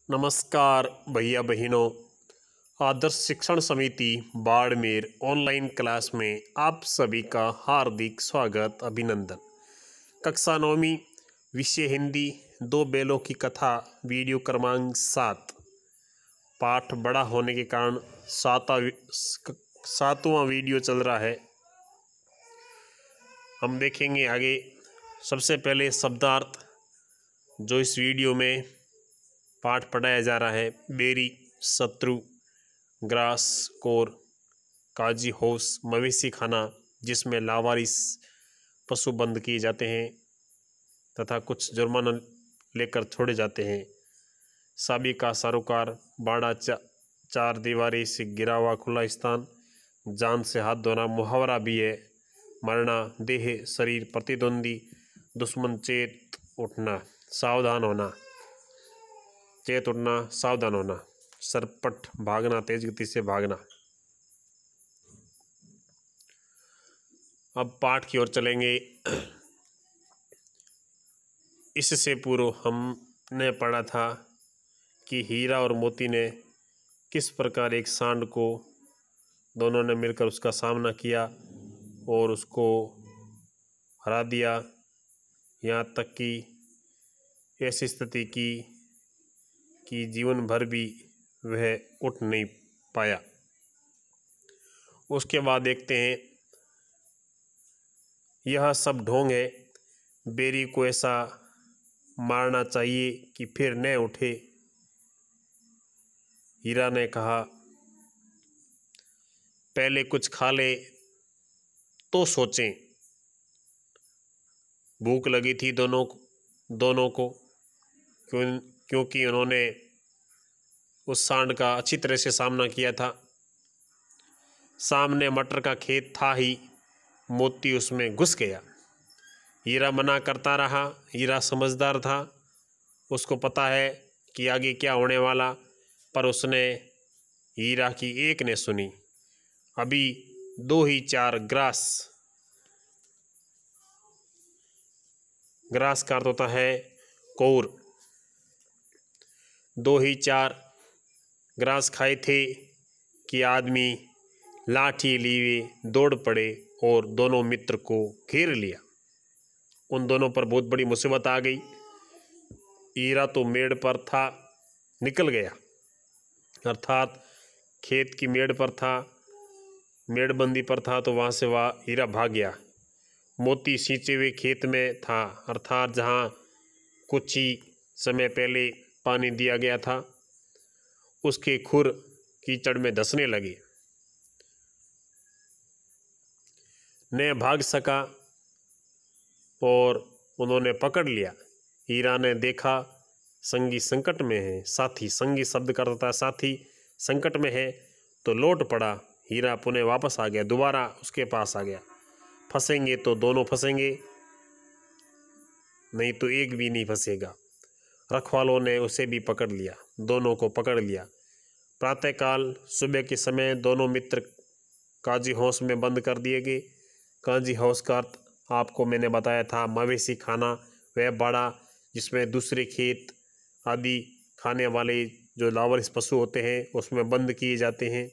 नमस्कार भैया बहनों। आदर्श शिक्षण समिति बाड़मेर ऑनलाइन क्लास में आप सभी का हार्दिक स्वागत अभिनंदन। कक्षा 9वीं विषय हिंदी, दो बैलों की कथा, वीडियो क्रमांक 7। पाठ बड़ा होने के कारण सातवां वीडियो चल रहा है। हम देखेंगे आगे। सबसे पहले शब्दार्थ जो इस वीडियो में पाठ पढ़ाया जा रहा है। बेरी, शत्रु, ग्रास, कोर, काजी हाउस, मवेशी खाना जिसमें लावारिस पशु बंद किए जाते हैं तथा कुछ जुर्माना लेकर छोड़े जाते हैं। साबी का सारोकार, बाड़ा, चार दीवारी से गिरा हुआ खुला स्थान, जान से हाथ धोना, मुहावरा भी है। मरना, देह, शरीर, प्रतिद्वंदी, दुश्मन, चेत उठना, सावधान होना, चेत उठना, सावधान होना, सरपट, भागना, तेज गति से भागना। अब पाठ की ओर चलेंगे। इससे पूर्व हमने पढ़ा था कि हीरा और मोती ने किस प्रकार एक सांड को दोनों ने मिलकर उसका सामना किया और उसको हरा दिया, यहाँ तक कि ऐसी स्थिति की कि जीवन भर भी वह उठ नहीं पाया। उसके बाद देखते हैं, यह सब ढोंग है। बेरी को ऐसा मारना चाहिए कि फिर न उठे। हीरा ने कहा, पहले कुछ खा ले तो सोचें। भूख लगी थी दोनों को, क्योंकि उन्होंने उस सांड का अच्छी तरह से सामना किया था। सामने मटर का खेत था ही, मोती उसमें घुस गया। हीरा मना करता रहा। हीरा समझदार था, उसको पता है कि आगे क्या होने वाला, पर उसने हीरा की एक ने सुनी। अभी 2 ही 4 ग्रास का अर्थ होता है कौर। 2 ही 4 ग्रास खाए थे कि आदमी लाठी लिए दौड़ पड़े और दोनों मित्र को घेर लिया। उन दोनों पर बहुत बड़ी मुसीबत आ गई। हीरा तो मेड़ पर था, निकल गया, अर्थात खेत की मेड़ पर था, मेड़बंदी पर था, तो वहाँ से हीरा भाग गया। मोती सींचे हुए खेत में था, अर्थात जहाँ कुछ ही समय पहले पानी दिया गया था, उसके खुर कीचड़ में धंसने लगे। न भाग सका और उन्होंने पकड़ लिया। हीरा ने देखा संगी संकट में है। साथी, संगी शब्द का अर्थ है साथी, संकट में है तो लौट पड़ा। हीरा पुनः वापस आ गया, दोबारा उसके पास आ गया। फंसेंगे तो दोनों फंसेंगे, नहीं तो एक भी नहीं फंसेगा। रखवालों ने उसे भी पकड़ लिया, दोनों को पकड़ लिया। प्रातःकाल सुबह के समय दोनों मित्र काजी हाउस में बंद कर दिए गए। काजी हाउस का अर्थ आपको मैंने बताया था, मवेशी खाना, वह बाड़ा जिसमें दूसरे खेत आदि खाने वाले जो लावारिस पशु होते हैं उसमें बंद किए जाते हैं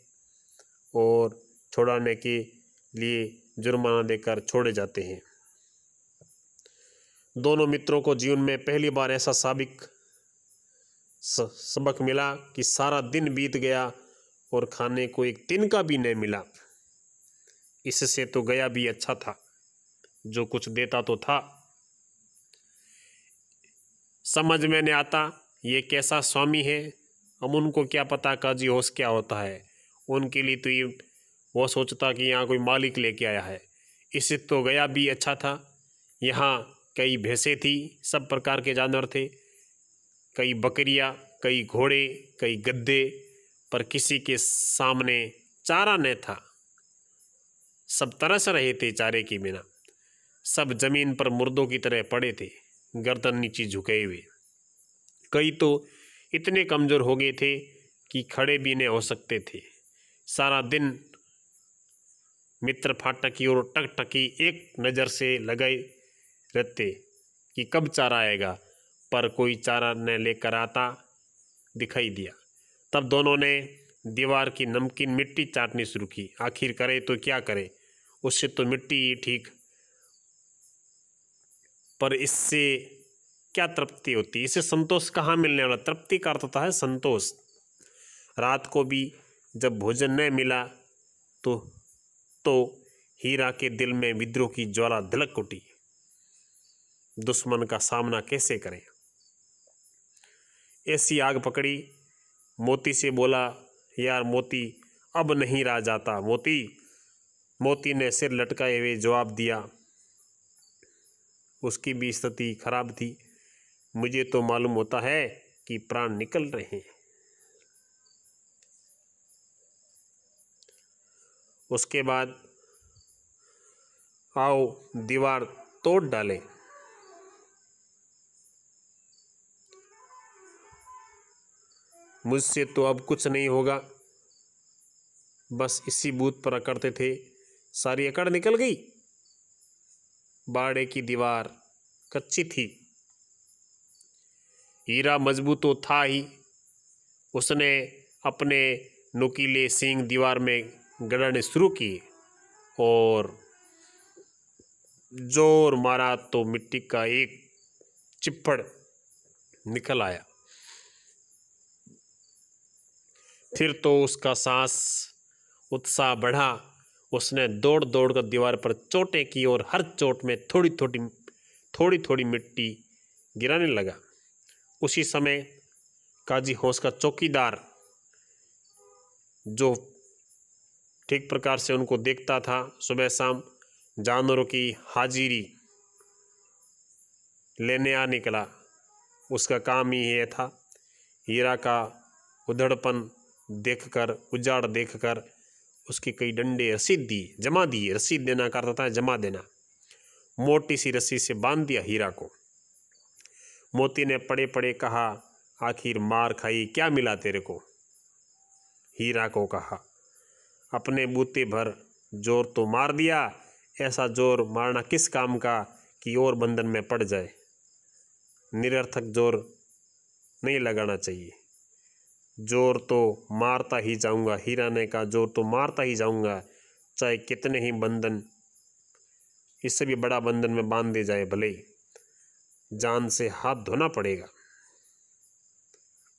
और छुड़ाने के लिए जुर्माना देकर छोड़े जाते हैं। दोनों मित्रों को जीवन में पहली बार ऐसा सबक मिला कि सारा दिन बीत गया और खाने को एक दिन का भी नहीं मिला। इससे तो गया भी अच्छा था, जो कुछ देता तो था। समझ में नहीं आता ये कैसा स्वामी है। हम उनको क्या पता काजी हाउस क्या होता है। उनके लिए तो ये वो सोचता कि यहाँ कोई मालिक लेके आया है। इससे तो गया भी अच्छा था। यहाँ कई भैंसें थी, सब प्रकार के जानवर थे, कई बकरियाँ, कई घोड़े, कई गद्दे, पर किसी के सामने चारा न था। सब तरस रहे थे चारे के बिना। सब जमीन पर मुर्दों की तरह पड़े थे, गर्दन नीचे झुके हुए। कई तो इतने कमजोर हो गए थे कि खड़े भी नहीं हो सकते थे। सारा दिन मित्र फाटक की ओर टकटकी एक नज़र से लगाए रहते कि कब चारा आएगा, पर कोई चारा न लेकर आता। दिखाई दिया। तब दोनों ने दीवार की नमकीन मिट्टी चाटनी शुरू की। आखिर करे तो क्या करे, उससे तो मिट्टी ही ठीक, पर इससे क्या तृप्ति होती, इससे संतोष कहाँ मिलने वाला। तृप्ति का अर्थ होता है संतोष। रात को भी जब भोजन न मिला तो हीरा के दिल में विद्रोह की ज्वाला धलक उठी। दुश्मन का सामना कैसे करें, ऐसी आग पकड़ी। मोती से बोला, यार मोती, अब नहीं रहा जाता। मोती ने सिर लटकाए हुए जवाब दिया। उसकी भी स्थिति खराब थी। मुझे तो मालूम होता है कि प्राण निकल रहे हैं। उसके बाद आओ दीवार तोड़ डालें। मुझसे तो अब कुछ नहीं होगा। बस इसी बूथ पर अकड़ते थे, सारी अकड़ निकल गई। बाड़े की दीवार कच्ची थी। हीरा मजबूत तो था ही। उसने अपने नुकीले सींग दीवार में गड़ाने शुरू किए और जोर मारा तो मिट्टी का एक चिप्पड़ निकल आया। फिर तो उसका सांस उत्साह बढ़ा। उसने दौड़ दौड़ कर दीवार पर चोटें की और हर चोट में थोड़ी थोड़ी मिट्टी गिराने लगा। उसी समय काजी हौस का चौकीदार, जो ठीक प्रकार से उनको देखता था, सुबह शाम जानवरों की हाजिरी लेने आ निकला। उसका काम ही यह था। हीरा का उधड़पन देखकर, उजाड़ देखकर उसकी कई डंडे रसीद दी, जमा दिए। रसीद देना करता था जमा देना। मोटी सी रस्सी से बांध दिया हीरा को। मोती ने पड़े पड़े कहा, आखिर मार खाई, क्या मिला तेरे को। हीरा को कहा, अपने बूते भर जोर तो मार दिया, ऐसा जोर मारना किस काम का कि और बंधन में पड़ जाए। निरर्थक जोर नहीं लगाना चाहिए। जोर तो मारता ही जाऊंगा। हीरा ने कहा, जोर तो मारता ही जाऊंगा, चाहे कितने ही बंधन, इससे भी बड़ा बंधन में बांध दे जाए, भले जान से हाथ धोना पड़ेगा।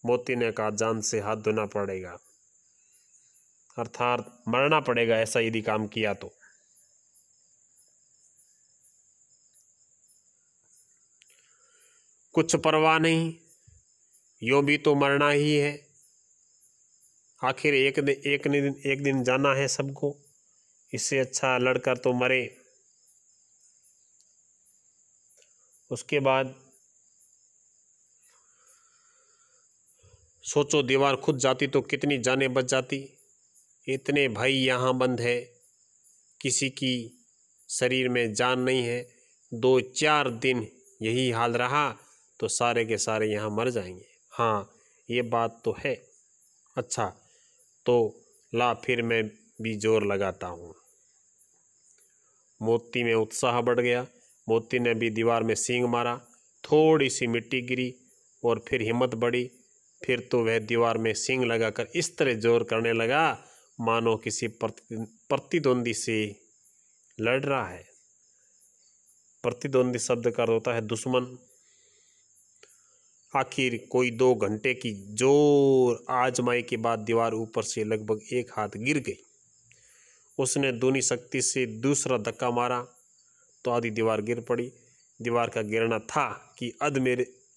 मोती ने कहा, जान से हाथ धोना पड़ेगा, अर्थात मरना पड़ेगा ऐसा यदि काम किया तो। कुछ परवाह नहीं, यूं भी तो मरना ही है। आखिर एक दिन जाना है सबको। इससे अच्छा लड़कर तो मरे। उसके बाद सोचो, दीवार खुद जाती तो कितनी जानें बच जाती। इतने भाई यहाँ बंद है, किसी की शरीर में जान नहीं है। 2-4 दिन यही हाल रहा तो सारे के सारे यहाँ मर जाएंगे। हाँ, ये बात तो है। अच्छा, तो ला फिर मैं भी जोर लगाता हूँ। मोती में उत्साह बढ़ गया। मोती ने भी दीवार में सींग मारा। थोड़ी सी मिट्टी गिरी और फिर हिम्मत बढ़ी। फिर तो वह दीवार में सींग लगाकर इस तरह जोर करने लगा मानो किसी प्रतिद्वंदी से लड़ रहा है। प्रतिद्वंदी शब्द का अर्थ होता है दुश्मन। आखिर कोई 2 घंटे की जोर आजमाई के बाद दीवार ऊपर से लगभग 1 हाथ गिर गई। उसने दूनी शक्ति से दूसरा धक्का मारा तो आधी दीवार गिर पड़ी। दीवार का गिरना था कि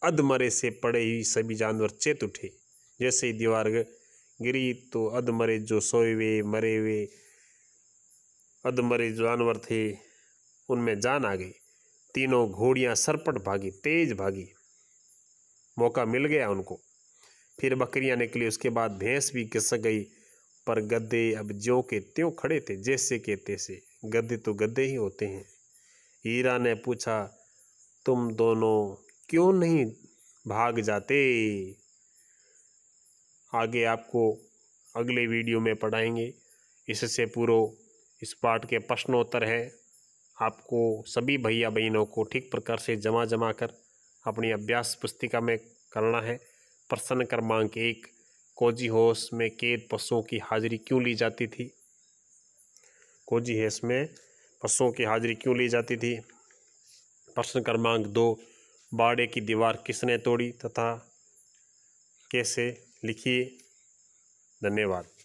अधमरे से पड़े ही सभी जानवर चेत उठे। जैसे ही दीवार गिरी तो अधमरे जो सोए हुए मरे हुए अधमरे जानवर थे उनमें जान आ गई। तीनों घोड़ियां सरपट भागी, तेज भागी। मौका मिल गया उनको। फिर बकरियां निकली, उसके बाद भैंस भी घिसक गई। पर गद्दे अब ज्यों के त्यों खड़े थे, जैसे के तैसे। गद्दे तो गद्दे ही होते हैं। हीरा ने पूछा, तुम दोनों क्यों नहीं भाग जाते? आगे आपको अगले वीडियो में पढ़ाएंगे। इससे पूरा इस पाठ के प्रश्नोत्तर है। आपको सभी भैया बहनों को ठीक प्रकार से जमा कर अपनी अभ्यास पुस्तिका में करना है, प्रश्न क्रमांक 1, कोजी हाउस में कैद पशुओं की हाजिरी क्यों ली जाती थी? कोजी हाउस में पशुओं की हाजिरी क्यों ली जाती थी? प्रश्न क्रमांक 2, बाड़े की दीवार किसने तोड़ी तथा कैसे? लिखिए। धन्यवाद।